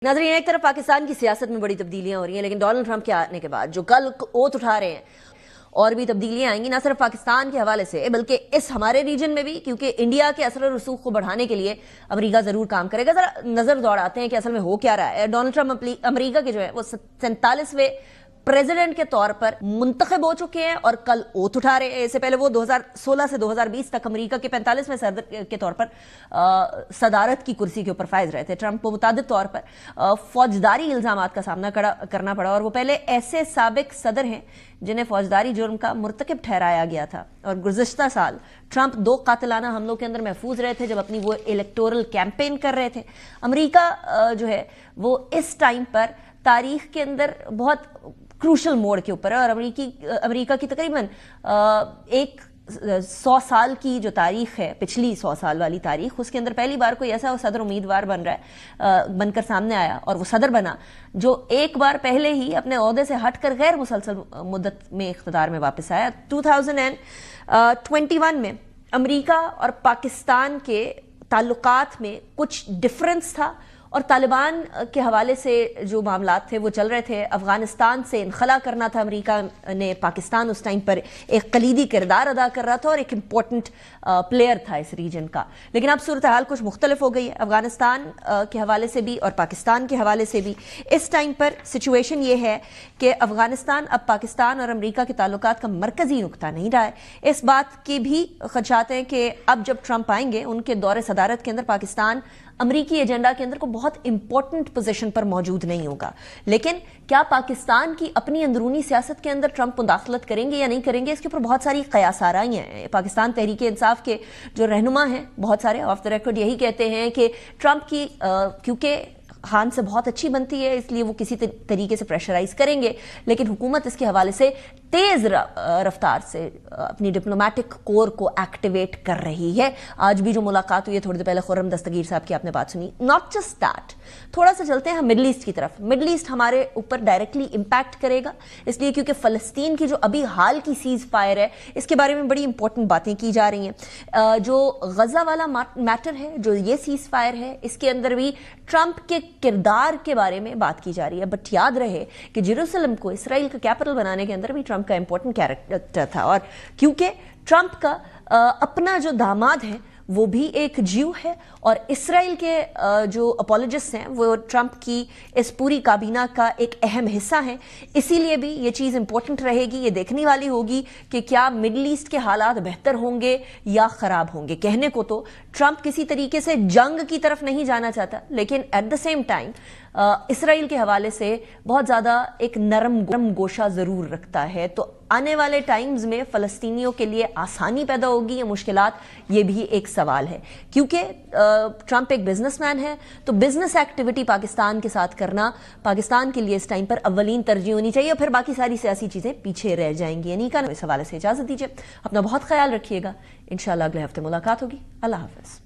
नाज़रीन, एक तरफ पाकिस्तान की सियासत में बड़ी तब्दीलियां हो रही हैं, लेकिन डोनाल्ड ट्रंप के आने के बाद जो कल ओथ उठा रहे हैं और भी तब्दीलियां आएंगी, ना सिर्फ पाकिस्तान के हवाले से बल्कि इस हमारे रीजन में भी, क्योंकि इंडिया के असर रसूख को बढ़ाने के लिए अमेरिका जरूर काम करेगा। जरा नजर दौड़ाते हैं कि असल में हो क्या रहा है। डोनाल्ड ट्रंप अमेरिका के जो है वो 47वें प्रेसिडेंट के तौर पर मुंतखब हो चुके हैं और कल ओथ उठा रहे हैं। इससे पहले वो 2016 से 2020 तक अमेरिका के 45वें सदर के तौर पर सदारत की कुर्सी के ऊपर फायज रहे थे। ट्रंप को मुतादिद तौर पर फौजदारी इल्जामात का सामना करना पड़ा और वो पहले ऐसे साबिक सदर हैं जिन्हें फौजदारी जुर्म का मुर्तकिब ठहराया गया था। और गुज़िश्ता साल ट्रंप 2 कातिलाना हमलों के अंदर महफूज रहे थे जब अपनी वो इलेक्टोरल कैंपेन कर रहे थे। अमेरिका जो है वो इस टाइम पर तारीख के अंदर बहुत क्रूशल मोड़ के ऊपर है और अमेरिका की तकरीबन 100 साल की जो तारीख है, पिछली 100 साल वाली तारीख, उसके अंदर पहली बार कोई ऐसा सदर उम्मीदवार बन रहा है, बनकर सामने आया और वो सदर बना जो एक बार पहले ही अपने ओहदे से हटकर गैर मुसलसल मुद्दत में इख्तिदार में वापस आया। 2021 में अमेरिका और पाकिस्तान के ताल्लुकात में कुछ डिफरेंस था और तालिबान के हवाले से जो मामलात थे वो चल रहे थे। अफगानिस्तान से इनखला करना था अमेरिका ने। पाकिस्तान उस टाइम पर एक कलीदी किरदार अदा कर रहा था और एक इम्पोर्टेंट प्लेयर था इस रीजन का। लेकिन अब सूरत हाल कुछ मुख्तलिफ हो गई है, अफगानिस्तान के हवाले से भी और पाकिस्तान के हवाले से भी। इस टाइम पर सिचुएशन ये है कि अफगानिस्तान अब पाकिस्तान और अमेरिका के ताल्लुकात का मरकजी नुक्ता नहीं रहा है। इस बात की भी खदशात हैं कि अब जब ट्रंप आएंगे उनके दौरे सदारत के अंदर पाकिस्तान अमरीकी एजेंडा के अंदर को बहुत इंपॉर्टेंट पोजीशन पर मौजूद नहीं होगा। लेकिन क्या पाकिस्तान की अपनी अंदरूनी सियासत के अंदर ट्रंप मुदाखलत करेंगे या नहीं करेंगे, इसके ऊपर बहुत सारी कयासाराइयां हैं। पाकिस्तान तहरीक इंसाफ के जो रहनुमा हैं बहुत सारे ऑफ द रिकॉर्ड यही कहते हैं कि ट्रंप की क्योंकि खान से बहुत अच्छी बनती है इसलिए वो किसी तरीके से प्रेशराइज करेंगे, लेकिन हुकूमत इसके हवाले से तेज रफ्तार से अपनी डिप्लोमेटिक कोर को एक्टिवेट कर रही है। आज भी जो मुलाकात हुई है थोड़ी देर पहले खुर्रम दस्तगीर साहब की आपने बात सुनी। नॉट जस्ट दैट, थोड़ा सा चलते हैं हम मिडल ईस्ट की तरफ। मिडल ईस्ट हमारे ऊपर डायरेक्टली इंपैक्ट करेगा इसलिए क्योंकि फलस्तीन की जो अभी हाल की सीज फायर है इसके बारे में बड़ी इंपॉर्टेंट बातें की जा रही हैं। जो गजा वाला मैटर है, जो ये सीज फायर है, इसके अंदर भी ट्रंप के किरदार के बारे में बात की जा रही है। बट याद रहे कि जेरूसलम को इसराइल का कैपिटल बनाने के अंदर भी ट्रंप का इंपॉर्टेंट कैरेक्टर था और क्योंकि ट्रंप का अपना जो दामाद है वो भी एक ज्यू है और इसराइल के जो अपोलोजिस्ट हैं वो ट्रंप की इस पूरी काबीना का एक अहम हिस्सा हैं, इसीलिए भी ये चीज़ इंपॉर्टेंट रहेगी। ये देखने वाली होगी कि क्या मिडल ईस्ट के हालात बेहतर होंगे या ख़राब होंगे। कहने को तो ट्रंप किसी तरीके से जंग की तरफ नहीं जाना चाहता, लेकिन at the same time Israel के हवाले से बहुत ज़्यादा एक नरम गोशा ज़रूर रखता है। तो आने वाले टाइम्स में फ़लस्तीनियों के लिए आसानी पैदा होगी या मुश्किलात, ये भी एक सवाल है। क्योंकि ट्रंप एक बिजनेसमैन है तो बिजनेस एक्टिविटी पाकिस्तान के साथ करना पाकिस्तान के लिए इस टाइम पर अव्वलीन तरजीह होनी चाहिए, फिर बाकी सारी सियासी चीज़ें पीछे रह जाएंगी। यानी का इस हवाले से इजाज़त दीजिए, अपना बहुत ख्याल रखिएगा। इंशाल्लाह अगले हफ्ते मुलाकात होगी। अल्लाह हाफ़िज़।